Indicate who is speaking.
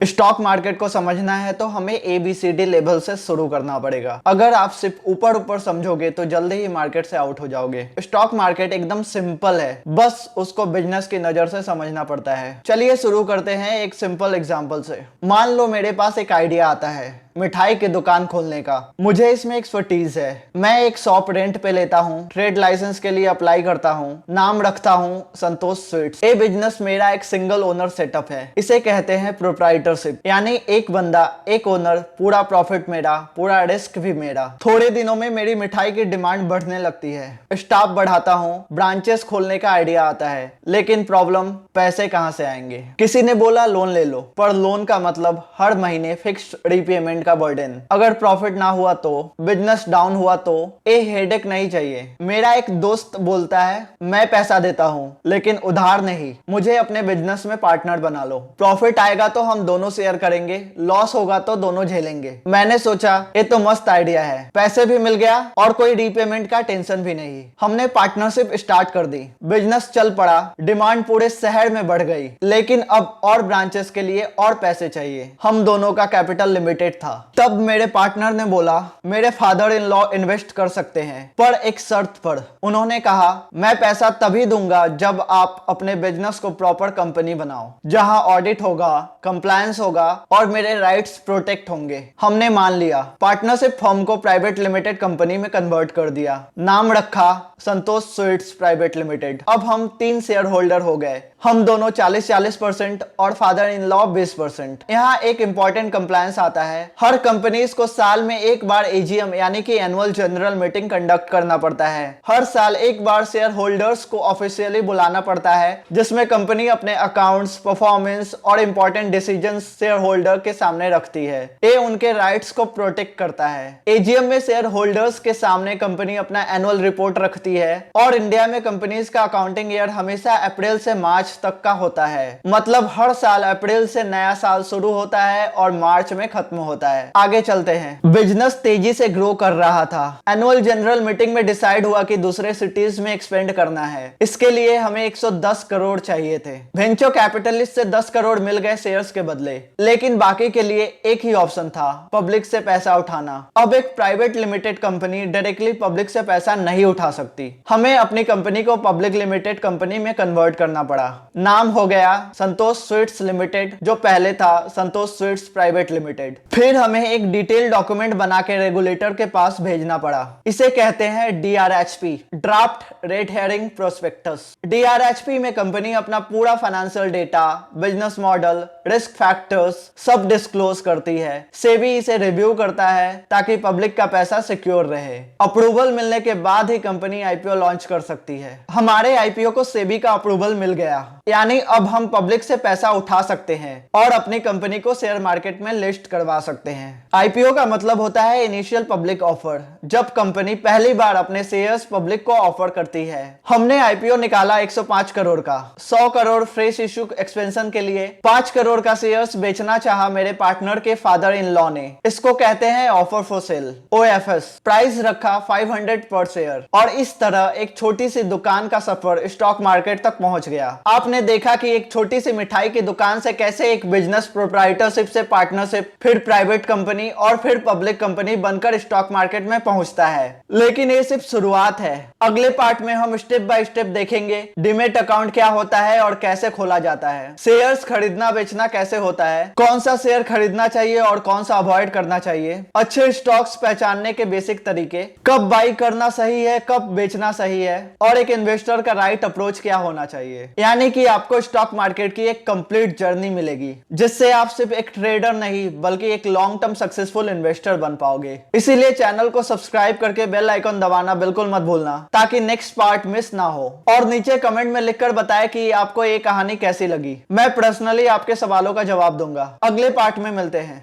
Speaker 1: Stock market को समझना है तो हमें ABCD लेवल से शुरू करना पड़ेगा। अगर आप सिर्फ ऊपर ऊपर समझोगे तो जल्दी ही मार्केट से आउट हो जाओगे। स्टॉक मार्केट एकदम सिंपल है, बस उसको बिजनेस की नजर से समझना पड़ता है। चलिए शुरू करते हैं एक सिंपल एग्जांपल से। मान लो मेरे पास एक आइडिया आता है मिठाई की दुकान खोलने का। मुझे इसमें एक्सपर्टीज है। मैं एक शॉप रेंट पे लेता हूँ, ट्रेड लाइसेंस के लिए अप्लाई करता हूँ, नाम रखता हूँ संतोष स्वीट्स। ये बिजनेस मेरा एक सिंगल ओनर सेटअप है। इसे कहते हैं प्रोप्राइटरशिप, यानी एक बंदा एक ओनर, पूरा प्रॉफिट मेरा, पूरा रिस्क भी मेरा। थोड़े दिनों में मेरी मिठाई की डिमांड बढ़ने लगती है, स्टाफ बढ़ाता हूँ, ब्रांचेस खोलने का आइडिया आता है, लेकिन प्रॉब्लम पैसे कहाँ से आएंगे। किसी ने बोला लोन ले लो, पर लोन का मतलब हर महीने फिक्स्ड रीपेमेंट का बर्डन। अगर प्रॉफिट ना हुआ तो, बिजनेस डाउन हुआ तो, ये हेडेक नहीं चाहिए। मेरा एक दोस्त बोलता है मैं पैसा देता हूँ लेकिन उधार नहीं, मुझे अपने बिजनेस में पार्टनर बना लो। प्रॉफिट आएगा तो हम दोनों शेयर करेंगे, लॉस होगा तो दोनों झेलेंगे। मैंने सोचा ये तो मस्त आइडिया है, पैसे भी मिल गया और कोई रीपेमेंट का टेंशन भी नहीं। हमने पार्टनरशिप स्टार्ट कर दी, बिजनेस चल पड़ा, डिमांड पूरे शहर में बढ़ गई, लेकिन अब और ब्रांचेस के लिए और पैसे चाहिए। हम दोनों का कैपिटल लिमिटेड था। तब मेरे पार्टनर ने बोला मेरे फादर इन लॉ इन्वेस्ट कर सकते हैं, पर एक शर्त पर। उन्होंने कहा मैं पैसा तभी दूंगा जब आप अपने बिजनेस को प्रॉपर कंपनी बनाओ, जहां ऑडिट होगा, कंप्लायंस होगा और मेरे राइट्स प्रोटेक्ट होंगे। हमने मान लिया। पार्टनरशिप फर्म को प्राइवेट लिमिटेड कंपनी में कन्वर्ट कर दिया, नाम रखा संतोष स्वीट्स प्राइवेट लिमिटेड। अब हम 3 शेयर होल्डर हो गए, हम दोनों 40% और फादर इन लॉ 20%। यहाँ एक इंपॉर्टेंट कंप्लायंस आता है। हर कंपनीज को साल में एक बार AGM यानी कि एनुअल जनरल मीटिंग कंडक्ट करना पड़ता है। हर साल एक बार शेयर होल्डर्स को ऑफिशियली बुलाना पड़ता है, जिसमें कंपनी अपने अकाउंट्स, परफॉर्मेंस और इंपॉर्टेंट डिसीजंस शेयर होल्डर के सामने रखती है। ये उनके राइट्स को प्रोटेक्ट करता है। AGM में शेयर होल्डर्स के सामने कंपनी अपना एनुअल रिपोर्ट रखती है और इंडिया में कंपनीज का अकाउंटिंग ईयर हमेशा अप्रैल से मार्च तक का होता है। मतलब हर साल अप्रैल से नया साल शुरू होता है और मार्च में खत्म होता है। आगे चलते हैं। बिजनेस तेजी से ग्रो कर रहा था। एनुअल जनरल मीटिंग में डिसाइड हुआ कि दूसरे सिटीज में एक्सपेंड करना है। इसके लिए हमें 110 करोड़ चाहिए थे। वेंचर कैपिटलिस्ट से 10 करोड़ मिल गए शेयर्स के बदले, लेकिन बाकी के लिए एक ही ऑप्शन था, पब्लिक से पैसा उठाना। अब एक private limited company directly public से पैसा नहीं उठा सकती। हमें अपनी कंपनी को पब्लिक लिमिटेड कंपनी में कन्वर्ट करना पड़ा। नाम हो गया संतोष स्वीट्स लिमिटेड, जो पहले था संतोष स्वीट्स प्राइवेट लिमिटेड। फिर हमें एक डिटेल डॉक्यूमेंट बना के रेगुलेटर के पास भेजना पड़ा। इसे कहते हैं DRHP, draft red herring prospectus. DRHP में कंपनी अपना पूरा financial data, business model, risk factors सब डिस्क्लोज करती है। सेबी इसे रिव्यू करता है ताकि पब्लिक का पैसा सिक्योर रहे। अप्रूवल मिलने के बाद ही कंपनी IPO लॉन्च कर सकती है। हमारे IPO को सेबी का अप्रूवल मिल गया, यानी अब हम पब्लिक से पैसा उठा सकते हैं और अपनी कंपनी को शेयर मार्केट में लिस्ट करवा सकते हैं। IPO का मतलब होता है इनिशियल पब्लिक ऑफर, जब कंपनी पहली बार अपने शेयर्स पब्लिक को ऑफर करती है। हमने IPO निकाला 105 करोड़ का, 100 करोड़ फ्रेश इशू एक्सपेंशन के लिए, 5 करोड़ का शेयर्स बेचना चाहा मेरे पार्टनर के फादर इन लॉ ने। इसको कहते हैं offer for sale, OFS। Price रखा 500 पर शेयर और इस तरह एक छोटी सी दुकान का सफर स्टॉक मार्केट तक पहुंच गया। आपने देखा कि एक छोटी सी मिठाई की दुकान से कैसे एक बिजनेस प्रोप्राइटरशिप से पार्टनरशिप, फिर प्राइवेट कंपनी और फिर पब्लिक कंपनी बनकर स्टॉक मार्केट में पहुंचता है। लेकिन ये सिर्फ शुरुआत है। अगले पार्ट में हम स्टेप बाय स्टेप देखेंगे डीमेट अकाउंट क्या होता है और कैसे खोला जाता है, शेयर्स खरीदना बेचना कैसे होता है, कौन सा शेयर खरीदना चाहिए और कौन सा अवॉइड करना चाहिए, अच्छे स्टॉक्स पहचानने के बेसिक तरीके, कब बाई करना सही है, कब बेचना सही है, और एक इन्वेस्टर का राइट अप्रोच क्या होना चाहिए। यानी कि आपको स्टॉक मार्केट की एक कंप्लीट जर्नी मिलेगी, जिससे आप सिर्फ एक ट्रेडर नहीं बल्कि एक लॉन्ग टर्म सक्सेसफुल इन्वेस्टर बन पाओगे। इसीलिए चैनल को सब्सक्राइब करके बेल आइकन दबाना बिल्कुल मत भूलना, ताकि नेक्स्ट पार्ट मिस ना हो। और नीचे कमेंट में लिखकर बताएं कि आपको ये कहानी कैसी लगी। मैं पर्सनली आपके सवालों का जवाब दूंगा। अगले पार्ट में मिलते हैं।